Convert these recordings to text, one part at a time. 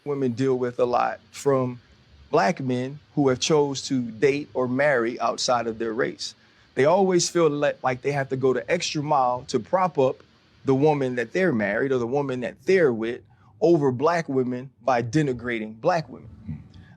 women deal with a lot from black men who have chose to date or marry outside of their race. They always feel like they have to go the extra mile to prop up the woman that they're married or the woman that they're with over black women by denigrating black women.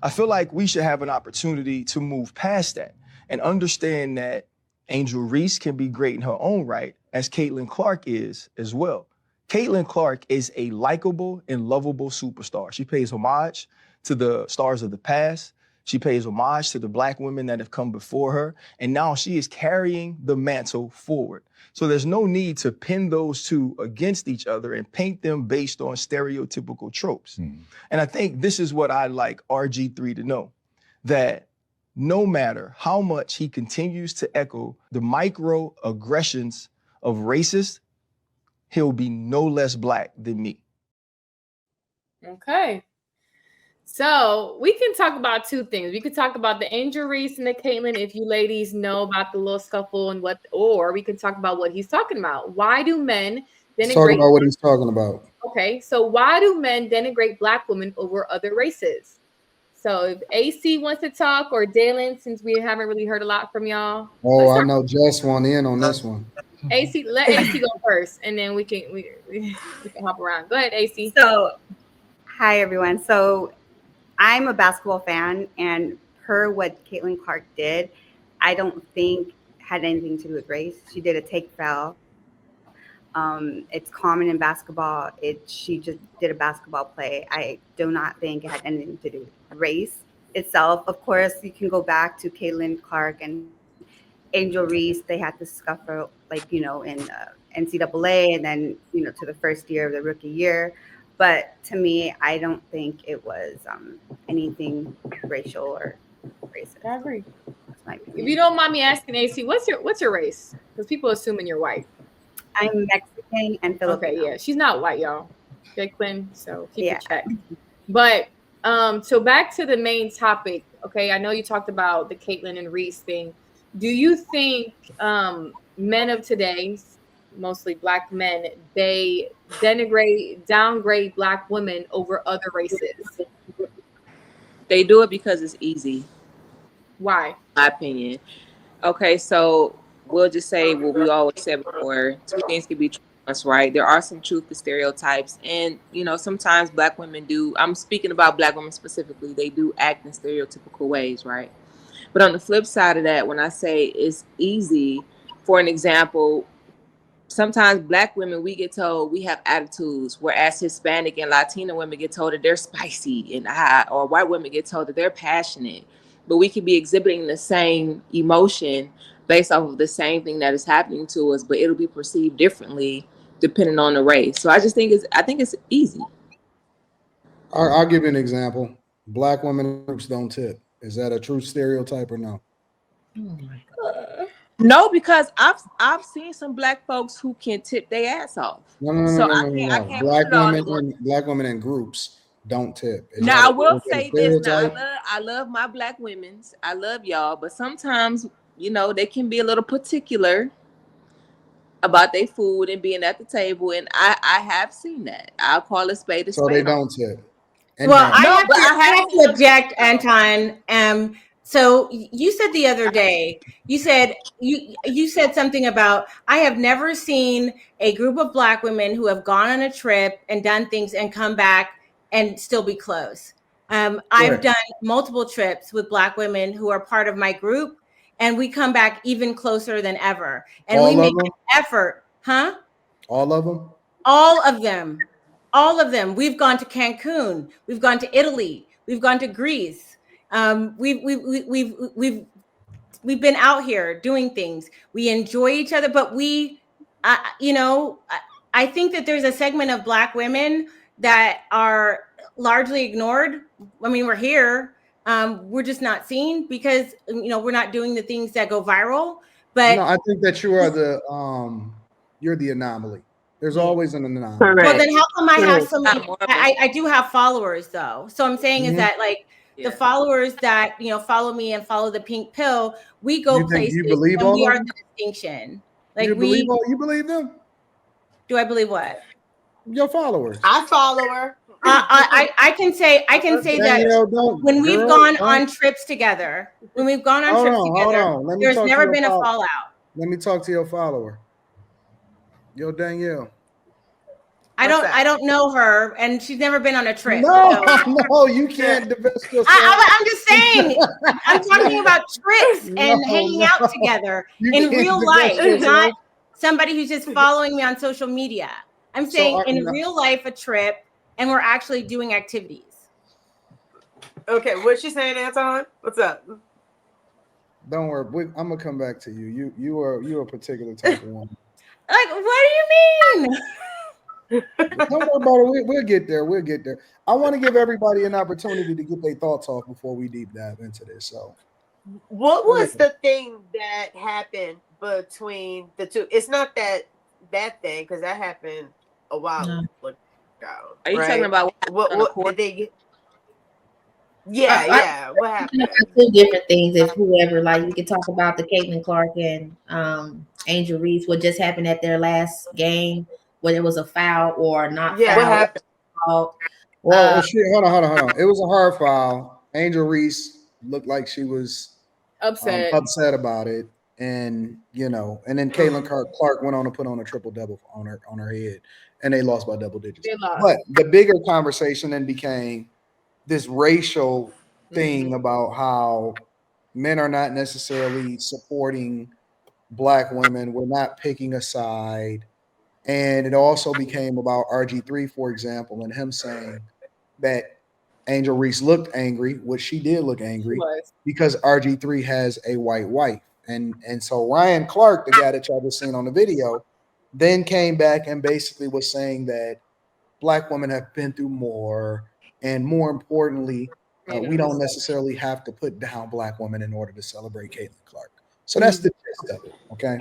I feel like we should have an opportunity to move past that and understand that Angel Reese can be great in her own right, as Caitlin Clark is as well. Caitlin Clark is a likable and lovable superstar. She pays homage to the stars of the past. She pays homage to the black women that have come before her. And now she is carrying the mantle forward. So there's no need to pin those two against each other and paint them based on stereotypical tropes. And I think this is what I'd like RG3 to know, that no matter how much he continues to echo the microaggressions of racists, he'll be no less black than me. Okay. So we can talk about two things. We could talk about the Angel Reese and the Caitlin, if you ladies know about the little scuffle and what, or we can talk about what he's talking about. Why do men denigrate? Talk about what he's talking about. Okay, so why do men denigrate black women over other races? So if AC wants to talk, or Dalen, since we haven't really heard a lot from y'all. Oh, I know Jess won in on this one. AC, let AC go first, and then we can hop around. Go ahead, AC. So, hi everyone. So, I'm a basketball fan, and per what Caitlin Clark did, I don't think had anything to do with race. She did a take foul. It's common in basketball. She just did a basketball play. I do not think it had anything to do with race itself. Of course, you can go back to Caitlin Clark and Angel Reese. They had to scuffle, in NCAA, and then to the first year of the rookie year. But to me, I don't think it was anything racial or racist. I agree. If you don't mind me asking, AC, what's your race? Because people assuming you're white. I'm Mexican and Filipino. Okay, yeah, she's not white, y'all. Okay, Quinn. So keep it checked. But so back to the main topic. Okay, I know you talked about the Caitlin and Reese thing. Do you think men of today, mostly black men, they downgrade black women over other races? They do it because it's easy. Why? My opinion. Okay, so we'll just say what we always said before. Two things can be true, right? There are some truth to stereotypes, and sometimes black women do. I'm speaking about black women specifically. They do act in stereotypical ways, right? But on the flip side of that, when I say it's easy, for an example, sometimes black women, we get told we have attitudes, whereas Hispanic and Latina women get told that they're spicy and hot, or white women get told that they're passionate. But we could be exhibiting the same emotion based off of the same thing that is happening to us, but it'll be perceived differently depending on the race. So I think it's easy. I'll give you an example. Black women groups don't tip. Is that a true stereotype or no? Oh my God. No, because I've seen some black folks who can tip their ass off. No. Black women in groups don't tip. Now I will say this. Now I love my black women's. I love y'all, but sometimes they can be a little particular about their food and being at the table, and I have seen that. I'll call a spade a spade. So they don't tip. Well, I have to object, Anton. So you said the other day, you said something about, I have never seen a group of black women who have gone on a trip and done things and come back and still be close. I've done multiple trips with black women who are part of my group, and we come back even closer than ever. And we make an effort, huh? All of them? All of them. All of them. We've gone to Cancun. We've gone to Italy. We've gone to Greece. We've been out here doing things. We enjoy each other, but I think that there's a segment of black women that are largely ignored. I mean, we're here. We're just not seen because we're not doing the things that go viral. But no, I think that you are you're the anomaly. There's always an anomaly. Correct. Well, then how come I have so many? I do have followers though. So I'm saying is that the followers that follow me and follow the pink pill, we go places. You believe and we are the distinction. You believe them? Do I believe what? Your followers. I follow her. I can say Danielle, that when we've gone on trips together, hold on. Let me there's talk never to been a your fallout. Let me talk to your follower. Yo, Danielle. I don't know her, and she's never been on a trip. No, So. no, you can't divest yourself. I'm just saying. I'm talking about trips and hanging out no. together You in can't real divest life, yourself. not somebody who's just following me on social media. I'm saying in real life, a trip, and we're actually doing activities. Okay, what's she saying, Anton? What's up? Don't worry, I'm gonna come back to you. You are a particular type of woman. Like, what do you mean? Don't worry about it. We'll get there. We'll get there. I want to give everybody an opportunity to get their thoughts off before we deep dive into this. So, what was the thing that happened between the two? It's not that thing, because that happened a while ago. Are you talking about what did they get? Yeah. What happened? Two different things. If whoever, like, we could talk about the Caitlin Clark and Angel Reese, what just happened at their last game, whether it was a foul or not. Yeah, foul. what happened? Well, hold on. It was a hard foul. Angel Reese looked like she was upset about it, and and then Caitlin Clark went on to put on a triple double on her head, and they lost by double digits. But the bigger conversation then became this racial thing about how men are not necessarily supporting Black women. We're not picking a side. And it also became about RG3, for example, and him saying that Angel Reese looked angry, which she did look angry, because RG3 has a white wife. And so Ryan Clark, the guy that y'all just seen on the video, then came back and basically was saying that Black women have been through more. And more importantly, we don't necessarily have to put down Black women in order to celebrate Caitlin Clark. So that's the gist of it, okay?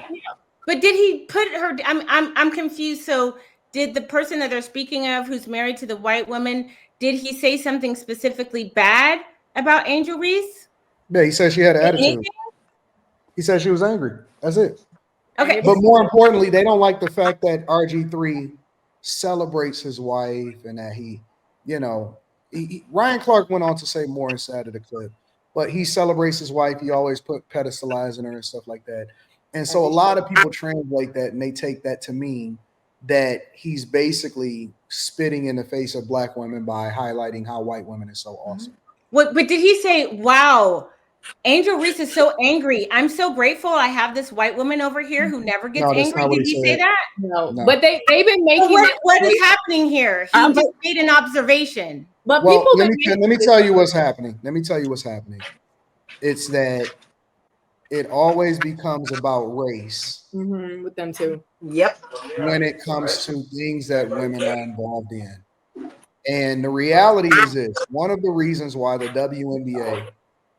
But did he put her? I'm confused. So did the person that they're speaking of, who's married to the white woman, did he say something specifically bad about Angel Reese? Yeah, he said she had an attitude. Anything? He said she was angry. That's it. Okay. But more importantly, they don't like the fact that RG3 celebrates his wife and that Ryan Clark went on to say more inside of the clip, but he celebrates his wife. He always pedestalizing her and stuff like that. And so a lot of people translate that and they take that to mean that he's basically spitting in the face of Black women by highlighting how white women is so awesome. But did he say, wow, Angel Reese is so angry. I'm so grateful I have this white woman over here who never gets angry. Did he say that? No. But they've been making what is happening here? He just made an observation. But let me tell you what's happening. Let me tell you what's happening. It's that it always becomes about race with them too. Yep. When it comes to things that women are involved in. And the reality is this: one of the reasons why the WNBA,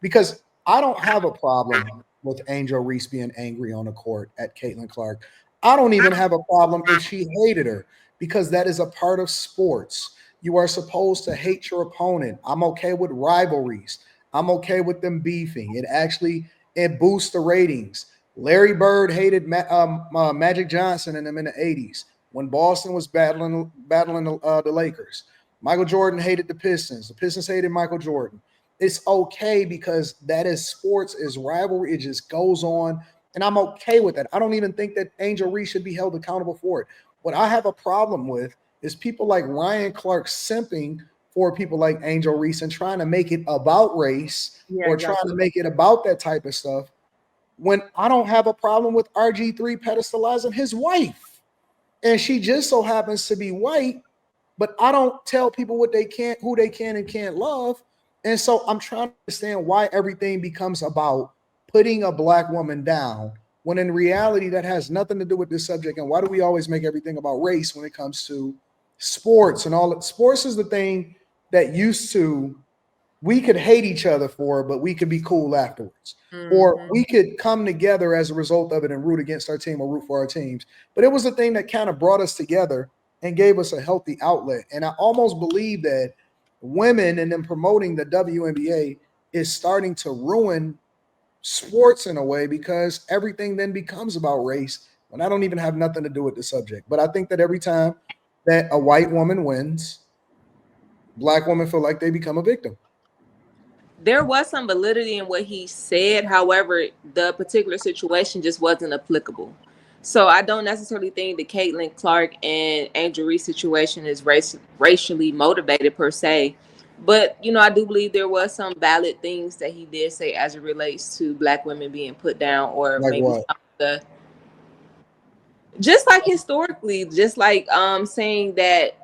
because I don't have a problem with Angel Reese being angry on the court at Caitlin Clark. I don't even have a problem if she hated her, because that is a part of sports. You are supposed to hate your opponent. I'm okay with rivalries. I'm okay with them beefing. It boosts the ratings. Larry Bird hated Magic Johnson and them in the 80s when Boston was battling the Lakers. Michael Jordan hated the Pistons. The Pistons hated Michael Jordan. It's okay because that is sports, is rivalry. It just goes on. And I'm okay with that. I don't even think that Angel Reese should be held accountable for it. What I have a problem with is people like Ryan Clark simping for people like Angel Reese and trying to make it about race trying to make it about that type of stuff, when I don't have a problem with RG3 pedestalizing his wife. And she just so happens to be white, but I don't tell people who they can and can't love. And so I'm trying to understand why everything becomes about putting a Black woman down, when in reality that has nothing to do with this subject. And why do we always make everything about race when it comes to sports and all? Sports is the thing that used to, we could hate each other for, but we could be cool afterwards. Or we could come together as a result of it and root against our team or root for our teams. But it was a thing that kind of brought us together and gave us a healthy outlet. And I almost believe that women and them promoting the WNBA is starting to ruin sports in a way, because everything then becomes about race when I don't even have nothing to do with the subject. But I think that every time that a white woman wins, black women feel like they become a victim. There was some validity in what he said. However, the particular situation just wasn't applicable. So I don't necessarily think the Caitlin Clark and Angel Reese situation is racially motivated per se. But, you know, I do believe there was some valid things that he did say as it relates to black women being put down, or Like maybe what? some of the, just like historically, just like saying that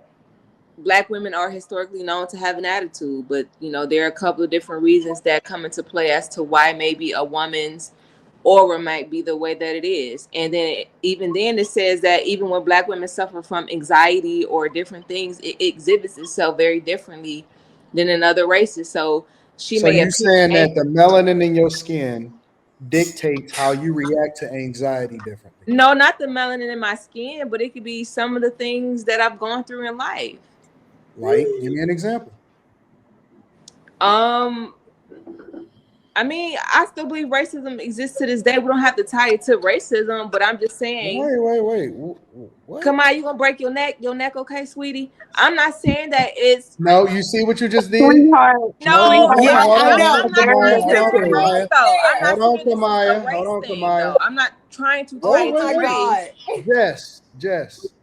black women are historically known to have an attitude, but you know, there are a couple of different reasons that come into play as to why maybe a woman's aura might be the way that it is. And then even then it says that even when black women suffer from anxiety or different things, it exhibits itself very differently than in other races. So she So may you appear saying that angry. the melanin in your skin dictates how you react to anxiety differently? No, not the melanin in my skin, but it could be some of the things that I've gone through in life. Like, give me an example. I mean, I still believe racism exists to this day. We don't have to tie it to racism, but I'm just saying. Wait. What? Come on, you gonna break your neck? Your neck, okay, sweetie? I'm not saying that it's. No, you see what you just did? Sweetheart. No, you didn't. Yeah, Hold I on, know. I'm not Kamaya. saying Hold this on, is a Kamaya. race though. I'm not Hold on, saying this is a Kamaya. race Hold on, thing Kamaya. though. I'm not trying to tie Oh it to my race. God. Jess,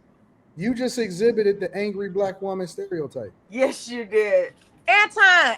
you just exhibited the angry black woman stereotype. Yes, you did. Anton,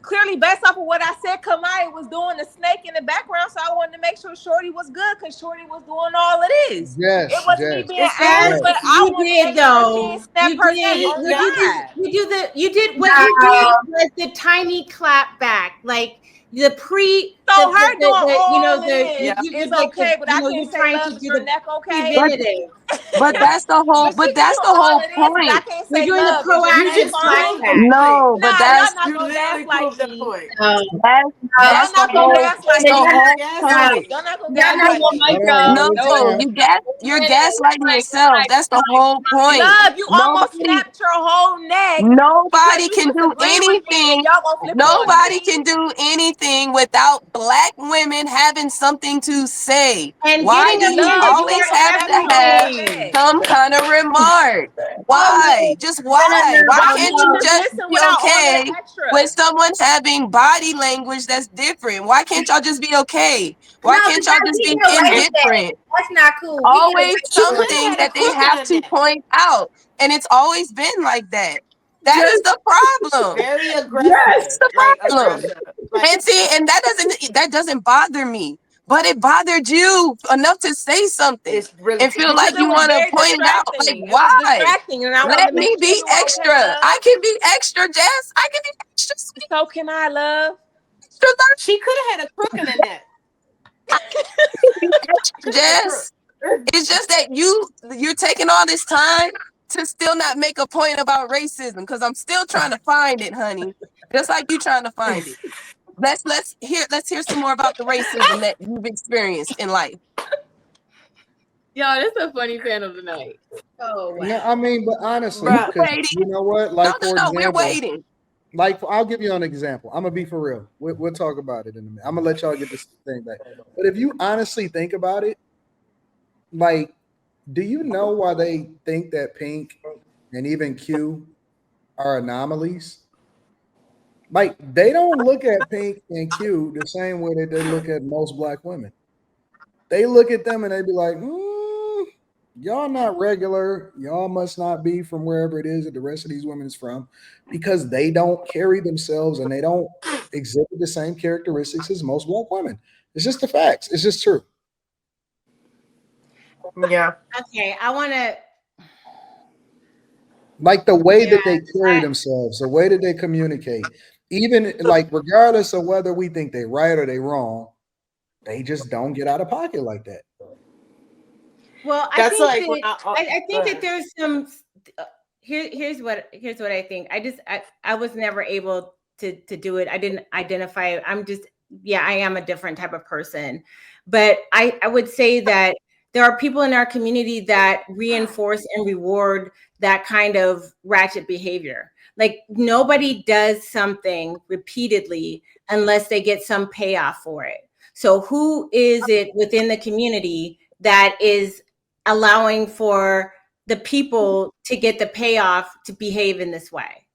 clearly based off of what I said, Kamaya was doing the snake in the background, so I wanted to make sure Shorty was good because Shorty was doing all of this. Yes, It wasn't me being It's angry, not- but I You wanted to did make sure she though. didn't snap You her did. neck on live. You did what you did was the tiny clap back, like the pre. So the, her doing all you this did is like okay, the, but I you're can't say, trying love, to is do your the neck okay? preventative. But that's the whole. But she But that's doing the all whole of this, but I point. can't You're say, doing the love, is your You neck proactive just clap fine? proved the back. point. No, but Nah, y'all not You gonna literally gaslight proved the me. point. that's Y'all the not gonna whole. gaslight That's the me. whole point. Gaslight. Y'all not gonna Y'all not gaslight gonna me. make Hold on, up. one at a No, time. you're gaslighting yourself. That's the whole point. Love, you almost Nobody, snapped your whole neck because nobody you can do disagree with me, anything. and y'all gonna flip it on Nobody me. can do anything without black women having something to say. And Why getting do you Love, upset you always for almost have snapped to your have whole everything. neck. some kind of remark? Why? Just why? Why can't you Why can't you just just listen be without all of okay the extra? with someone having body language that's different? Why can't y'all just be okay? Why No, can't y'all because just we be get away with that. indifferent? That's not cool. We get away Always She with could it. something have had a that they crook in have her to neck. point out. And it's always been like that. That is the problem. Very That's aggressive. the Like problem. aggressive. Like And see, and that doesn't bother me. But it bothered you enough to say something it's really and feel Because like it you was want to very point it out. Like, distracting. It was why? distracting, and I wanted Let to make me sure be you were okay, extra. love. I can be extra, Jess. I can be extra sweet, So can I, love? extra thirsty, she could have had a crook in her neck. extra, Could have had a crook. Jess. It's just that you're taking all this time to still not make a point about racism because I'm still trying to find it, honey. Just like you trying to find it. Let's hear some more about the racism that you've experienced in life. Yo, this is a funny panel tonight. Oh wow. No, I mean, but honestly, Bruh. because Waiting. you know what? Like, for No, we're example, waiting. like I'll give you an example. I'm gonna be for real. We'll talk about it in a minute. I'm gonna let y'all get this thing back. But if you honestly think about it, like, do you know why they think that Pink and even Q are anomalies? Like, they don't look at Pink and Q the same way that they look at most black women. They look at them and they be like, y'all not regular. Y'all must not be from wherever it is that the rest of these women is from, because they don't carry themselves and they don't exhibit the same characteristics as most black women. It's just the facts. It's just true. Yeah. Okay, I want to. Like the way that they carry themselves, the way that they communicate, even like regardless of whether we think they right or they wrong, they just don't get out of pocket like that. Well, I That's think like that when I go think that ahead. there's some. Here's what I think. I was never able to do it. I didn't identify it. I am a different type of person, but I would say that there are people in our community that reinforce and reward that kind of ratchet behavior. Like, nobody does something repeatedly unless they get some payoff for it. So who is it within the community that is allowing for the people to get the payoff to behave in this way?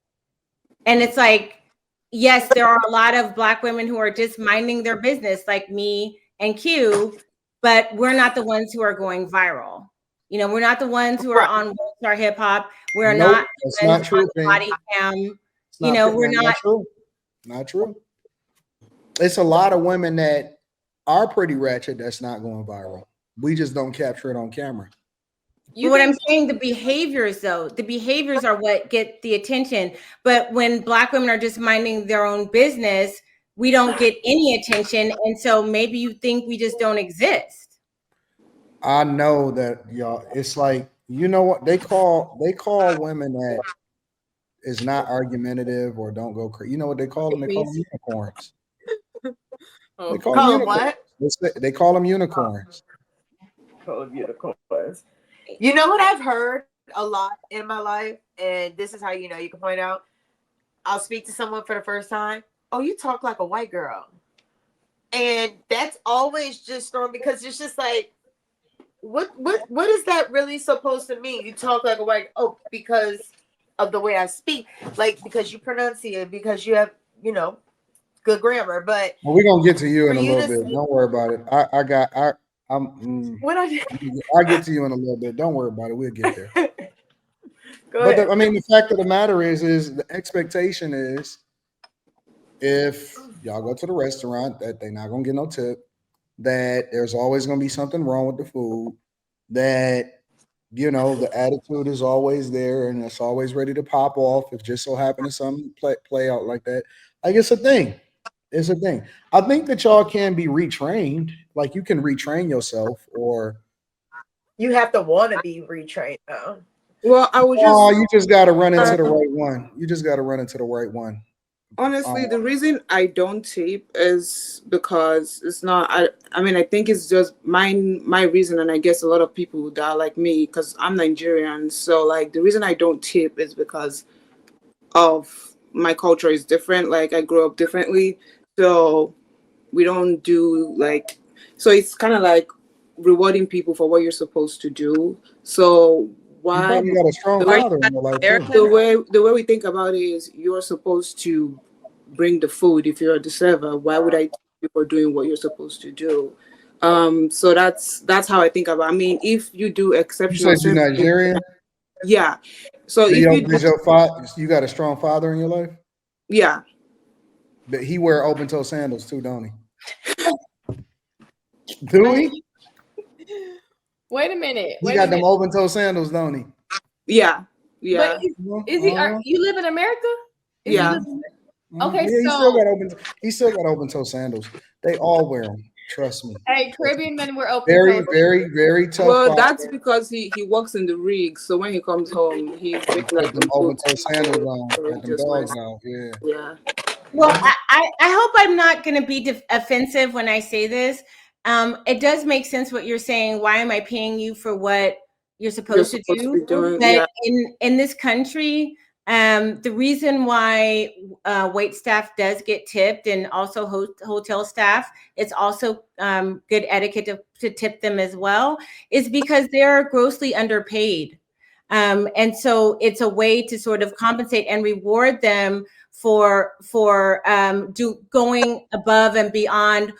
And it's like, yes, there are a lot of Black women who are just minding their business, like me and Q, but we're not the ones who are going viral. You know, we're not the ones who are on Star Hip Hop. We're Nope, not that's the ones not true, on Body Cam. We're not true. Not true. It's a lot of women that are pretty ratchet that's not going viral. We just don't capture it on camera. But what I'm saying, the behaviors though, the behaviors are what get the attention. But when Black women are just minding their own business, we don't get any attention. And so maybe you think we just don't exist. I know that y'all, it's like, you know what they call women that is not argumentative or don't go crazy. You know what they call them? They call them unicorns. They call them unicorns. They call them unicorns. Call them unicorns. You know what I've heard a lot in my life, and this is how you know you can point out. I'll speak to someone for the first time. Oh, you talk like a white girl, and that's always just thrown because it's just like, what is that really supposed to mean? You talk like a white because of the way I speak, like because you pronunciate, because you have good grammar. But we're gonna get to you in a little bit. Don't worry about it. I'll get to you in a little bit. Don't worry about it. We'll get there. But the fact of the matter is the expectation is if y'all go to the restaurant that they're not gonna get no tip, that there's always gonna be something wrong with the food, that the attitude is always there and it's always ready to pop off if just so happen to something play out like that. Like it's a thing. It's a thing. I think that y'all can be retrained. Like you can retrain yourself, or you have to want to be retrained though. Well, I would you just got to run into the right one. You just got to run into the right one. Honestly, the reason I don't tip is because it's not. I think it's just my reason, and I guess a lot of people that are like me, because I'm Nigerian. So like the reason I don't tip is because of my culture is different. Like I grew up differently, so we don't do like. So it's kind of like rewarding people for what you're supposed to do. So why? You got a strong father in your life too. The way we think about it is you're supposed to bring the food if you're the server. Why would I tip you for doing what you're supposed to do? So that's how I think about it. I mean, if you do exceptional, you said you're Nigerian. Yeah. So if you got a strong father in your life. Yeah. But he wear open toe sandals too, don't he? Do he? Wait a minute. He got them open toe sandals, don't he? Yeah. Yeah. But is he? You live in America? Yeah. Okay, yeah, he still got open toe sandals. They all wear them. Trust me. Hey, Caribbean men wear open toes. Very tough. Well, that's because he works in the rig, so when he comes home, he's picking up them open toe sandals on, got them dogs out. Yeah. Well, I hope I'm not going to be offensive when I say this. It does make sense what you're saying. Why am I paying you for what you're supposed to do? But in this country, the reason why wait staff does get tipped, and also hotel staff, it's also good etiquette to tip them as well, is because they're grossly underpaid. And so it's a way to sort of compensate and reward them for going above and beyond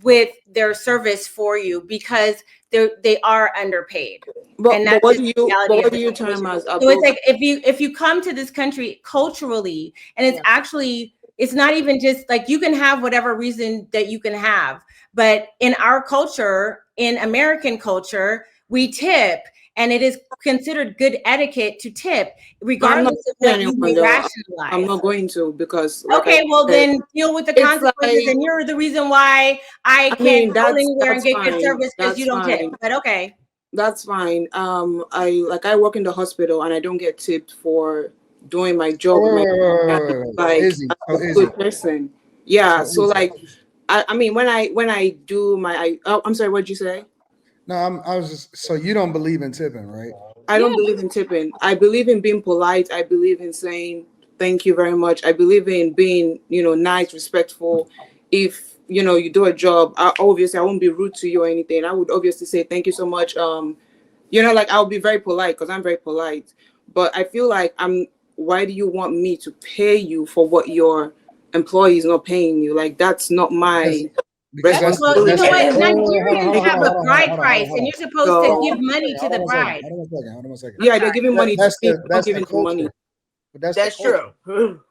with their service for you, because they are underpaid. But what are you talking about? So it's like if you come to this country culturally, and it's not even just like you can have whatever reason that you can have, but in our culture, in American culture, we tip. And it is considered good etiquette to tip, regardless of what you may rationalize. I'm not going to, because then deal with the consequences. And you're the reason why I can't go anywhere and get good service because you don't tip. But okay, that's fine. I work in the hospital and I don't get tipped for doing my job. A good person. Yeah. So like, I mean, when I do my, I'm sorry, what'd you say? No, I was just, so you don't believe in tipping, right? I don't believe in tipping. I believe in being polite. I believe in saying thank you very much. I believe in being, nice, respectful. If, you do a job, obviously I won't be rude to you or anything. I would obviously say thank you so much. I'll be very polite because I'm very polite. But I feel like why do you want me to pay you for what your employee is not paying you? Like, that's not my because Well, you know what? hold on, Nigerians have a bride price, and you're supposed to give money to the bride. Hold on one second. Yeah, they're giving money to people, not That's giving the them money. culture. But that's That's the true.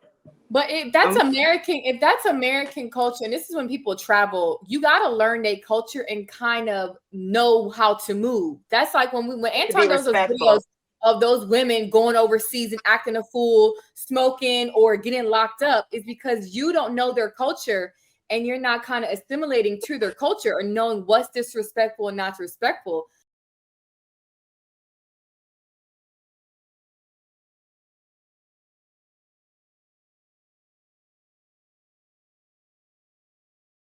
But if that's American culture, and this is when people travel, you gotta learn their culture and kind of know how to move. That's like when Anton does those videos of those women going overseas and acting a fool, smoking or getting locked up, is because you don't know their culture and you're not kind of assimilating to their culture or knowing what's disrespectful and not respectful.